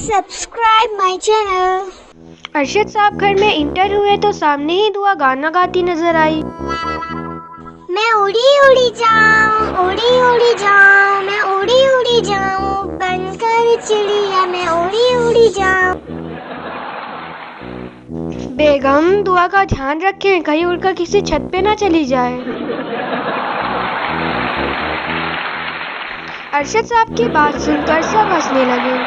subscribe my channel. Arshad साहब घर में इंटर हुए तो सामने ही दुआ गाना गाती नजर आई। मैं उड़ी उड़ी जाऊं, उड़ी उड़ी जाऊं, मैं उड़ी उड़ी जाऊं, बनकर चिड़िया मैं उड़ी उड़ी जाऊं। बेगम दुआ का ध्यान रखें, कहीं उड़कर किसी छत पे ना चली जाए। अरशद साहब की बात सुनकर सब हंसने लगे।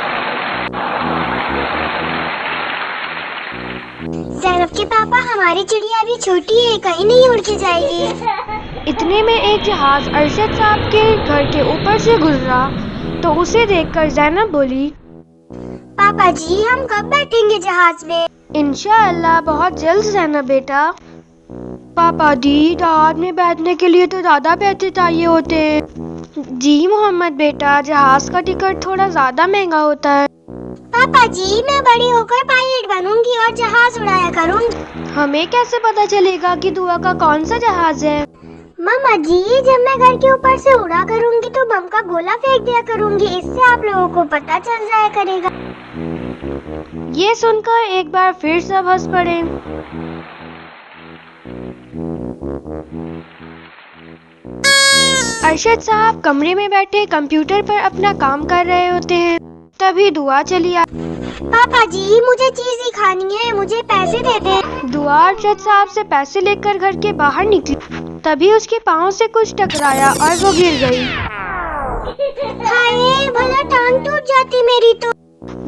ज़ैनब के पापा, हमारी चिड़िया अभी छोटी है, कहीं नहीं उड़ के जाएगी। इतने में एक जहाज अरशद साहब के घर के ऊपर से गुजरा तो उसे देखकर ज़ैनब बोली, पापा जी, हम कब बैठेंगे जहाज में? इंशाअल्लाह बहुत जल्द ज़ैनब बेटा। पापा जी, जहाज में बैठने के लिए तो ज्यादा पैसे चाहिए होते हैं। जी मोहम्मद बेटा, जहाज का टिकट थोड़ा ज्यादा महंगा होता है। पापा जी, मैं बड़ी होकर पायलट बनूंगी और जहाज उड़ाया करूंगी। हमें कैसे पता चलेगा कि दुआ का कौन सा जहाज है? मामा जी, जब मैं घर के ऊपर से उड़ा करूंगी तो बम का गोला फेंक दिया करूंगी, इससे आप लोगों को पता चल जाया करेगा। ये सुनकर एक बार फिर सब हंस पड़े। अरशद साहब कमरे में बैठे कंप्यूटर पर अपना काम कर रहे होते हैं, तभी दुआ चली आई। पापा जी, मुझे चीज़ ही खानी है, मुझे पैसे दे दे। दुआ अरशद साहब से पैसे लेकर घर के बाहर निकली, तभी उसके पाँव से कुछ टकराया और वो गिर गई। हाय, भला टांग टूट जाती मेरी तो।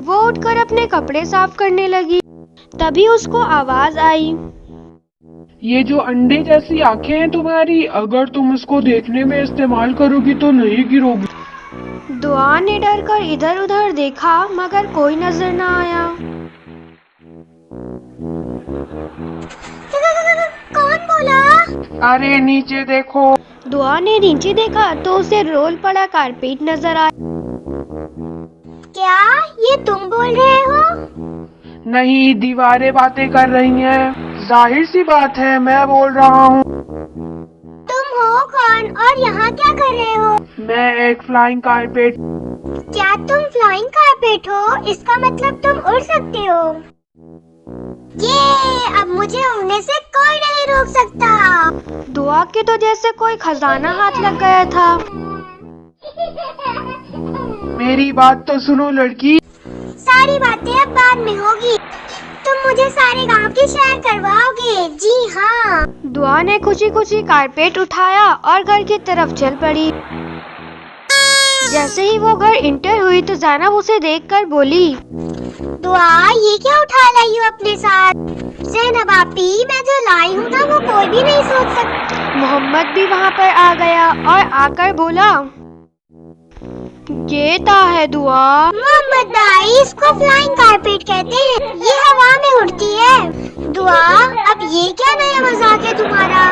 वो उठकर अपने कपड़े साफ करने लगी, तभी उसको आवाज आई, ये जो अंडे जैसी आंखें हैं तुम्हारी, अगर तुम इसको देखने में इस्तेमाल करोगी तो नहीं गिरोगी। दुआ ने डर कर इधर उधर देखा मगर कोई नजर न आया। कौन बोला? अरे नीचे देखो। दुआ ने नीचे देखा तो उसे रोल पड़ा कारपेट नजर आया। क्या ये तुम बोल रहे हो? नहीं, दीवारें बातें कर रही हैं। जाहिर सी बात है, मैं बोल रहा हूँ। तुम हो कौन और यहाँ क्या कर रहे हो? मैं एक फ्लाइंग कारपेट। क्या तुम फ्लाइंग कारपेट हो? इसका मतलब तुम उड़ सकते हो। ये अब मुझे उड़ने से कोई नहीं रोक सकता। दुआ के तो जैसे कोई खजाना हाथ लग गया था। मेरी बात तो सुनो लड़की। सारी बातें अब बाद में होगी। तुम मुझे सारे गांव की सैर करवाओगे? जी हाँ। दुआ ने खुशी खुशी कारपेट उठाया और घर की तरफ चल पड़ी। जैसे ही वो घर इंटर हुई तो ज़ैनब उसे देखकर बोली, दुआ, ये क्या उठा लाई हो अपने साथ? ज़ैनब आपी, मैं जो लाई हूँ ना वो कोई भी नहीं सोच सकता। मोहम्मद भी वहाँ पर आ गया और आकर बोला, ये ता है दुआ। मोहम्मद भाई, इसको फ्लाइंग कारपेट कहते हैं, ये हवा में उड़ती है। दुआ, अब ये क्या नया मजाक है तुम्हारा?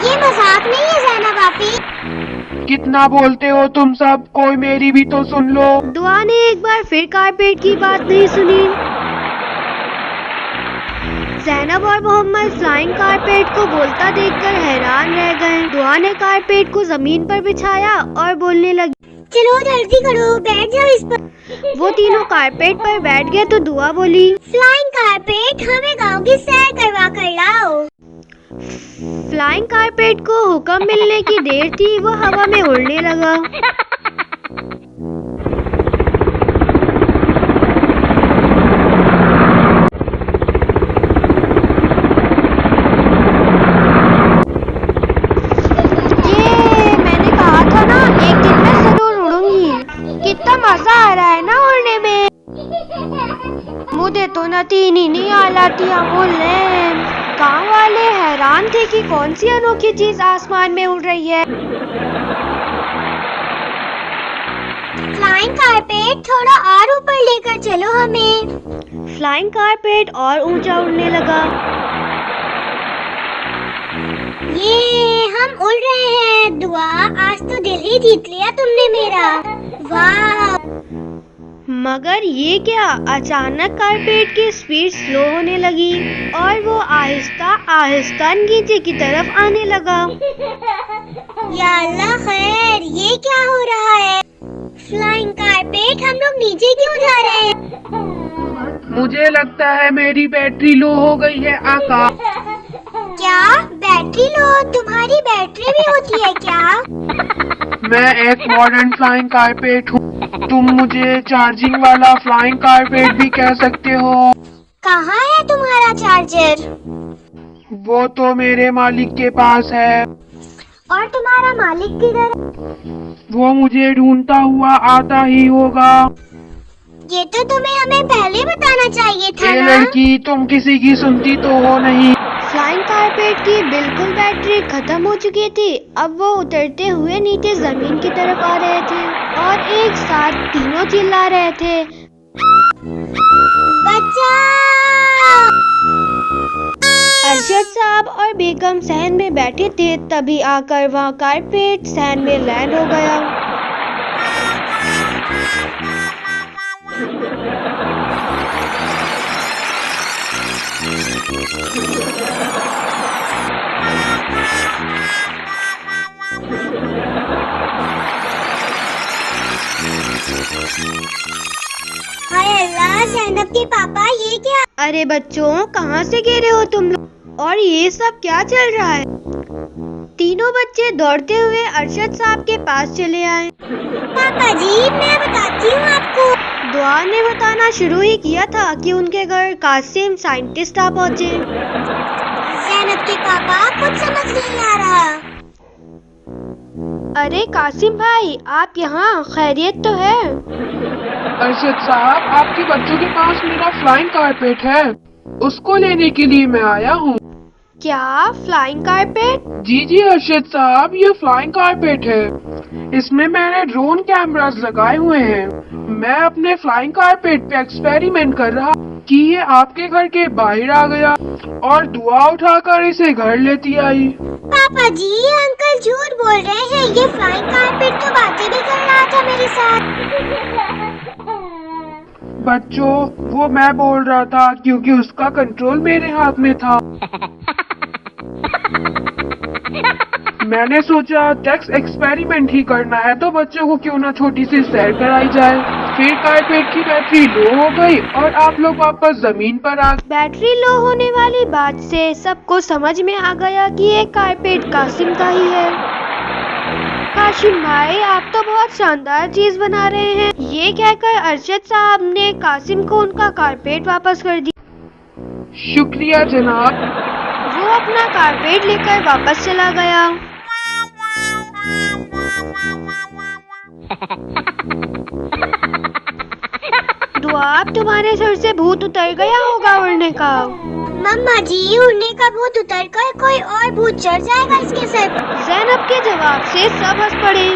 ये मजाक नहीं है ज़ैनब आपी। कितना बोलते हो तुम सब, कोई मेरी भी तो सुन लो। दुआ ने एक बार फिर कारपेट की बात नहीं सुनी। ज़ैनब और मोहम्मद फ्लाइंग कारपेट को बोलता देखकर हैरान रह गए। दुआ ने कारपेट को जमीन पर बिछाया और बोलने लगी, चलो जल्दी करो, बैठ जाओ इस पर। वो तीनों कारपेट पर बैठ गए तो दुआ बोली, फ्लाइंग कारपेट, हमें गांव की सैर करवा कर लाओ। फ्लाइंग कारपेट को हुक्म मिलने की देर थी, वो हवा में उड़ने लगा। ये मैंने कहा था ना, एक दिन मैं जरूर उड़ूंगी। कितना मजा आ रहा है ना उड़ने में। मुझे तो नतीनी नहीं आलाती अमूल्य। गाँव वाले हैरान थे कि कौन सी अनोखी चीज आसमान में उड़ रही है। फ्लाइंग कारपेट, थोड़ा और ऊपर लेकर चलो हमें। फ्लाइंग कारपेट और ऊंचा उड़ने लगा। ये हम उड़ रहे हैं। दुआ, आज तो दिल ही जीत लिया तुमने मेरा। वाह! मगर ये क्या, अचानक कारपेट की स्पीड स्लो होने लगी और वो आहिस्ता आहिस्ता नीचे की तरफ आने लगा। या अल्लाह खैर, ये क्या हो रहा है? फ्लाइंग कारपेट, हम लोग नीचे क्यों जा रहे हैं? मुझे लगता है मेरी बैटरी लो हो गई है आका। क्या बैटरी लो? तुम्हारी बैटरी भी होती है क्या? मैं एक मॉडर्न फ्लाइंग कारपेट हूँ, तुम मुझे चार्जिंग वाला फ्लाइंग कारपेट भी कह सकते हो। कहाँ है तुम्हारा चार्जर? वो तो मेरे मालिक के पास है, और तुम्हारा मालिक किधर? वो मुझे ढूंढता हुआ आता ही होगा। ये तो तुम्हें हमें पहले बताना चाहिए था ये ना। लड़की, तुम किसी की सुनती तो हो नहीं। फ्लाइंग कारपेट की बिल्कुल बैटरी खत्म हो चुकी थी। अब वो उतरते हुए नीचे जमीन की तरफ आ रहे थे और एक साथ तीनों चिल्ला रहे थे, बचाओ! अरशद साहब और बेगम सहन में बैठे थे, तभी आकर वहाँ कारपेट सहन में लैंड हो गया। हाय अल्लाह, ज़ैनब के पापा, ये क्या? अरे बच्चों, कहाँ से गिरे हो तुम लोग? और ये सब क्या चल रहा है? तीनों बच्चे दौड़ते हुए अरशद साहब के पास चले आए। पापा जी, मैं बताती हूँ आपको। दुआ ने बताना शुरू ही किया था कि उनके घर कासिम साइंटिस्ट आ पहुँचे। ज़ैनब के पापा, कुछ समझ नहीं आ रहा। अरे कासिम भाई, आप यहाँ, खैरियत तो है? अरशद साहब, आपके बच्चों के पास मेरा फ्लाइंग कारपेट है, उसको लेने के लिए मैं आया हूँ। क्या फ्लाइंग कारपेट? जी जी अरशद साहब, ये फ्लाइंग कारपेट है। इसमें मैंने ड्रोन कैमरास लगाए हुए हैं। मैं अपने फ्लाइंग कारपेट पे एक्सपेरिमेंट कर रहा कि ये आपके घर के बाहर आ गया और दुआ उठाकर इसे घर लेती आई। पापा जी, अंकल झूठ बोल रहे हैं। ये फ्लाइंग कारपेट तो बातें भी कर रहा था मेरे साथ। बच्चों, वो मैं बोल रहा था क्योंकि उसका कंट्रोल मेरे हाथ में था। मैंने सोचा टेक्स एक्सपेरिमेंट ही करना है तो बच्चों को क्यों ना छोटी सी सैर कराई जाए। फिर कारपेट की बैटरी लो हो गई और आप लोग वापस जमीन पर आ गए। बैटरी लो होने वाली बात से सबको समझ में आ गया कि ये कारपेट कासिम का ही है। कासिम भाई, आप तो बहुत शानदार चीज बना रहे हैं। ये कहकर अरशद साहब ने कासिम को उनका कारपेट वापस कर दिया। शुक्रिया जनाब। वो अपना कारपेट लेकर वापस चला गया। दुआ, अब तुम्हारे सर से भूत उतर गया होगा उड़ने का। मम्मा जी, उड़ने का भूत उतर कर कोई और भूत चढ़ जाएगा इसके सर पर। ज़ैनब के जवाब से सब हंस पड़े।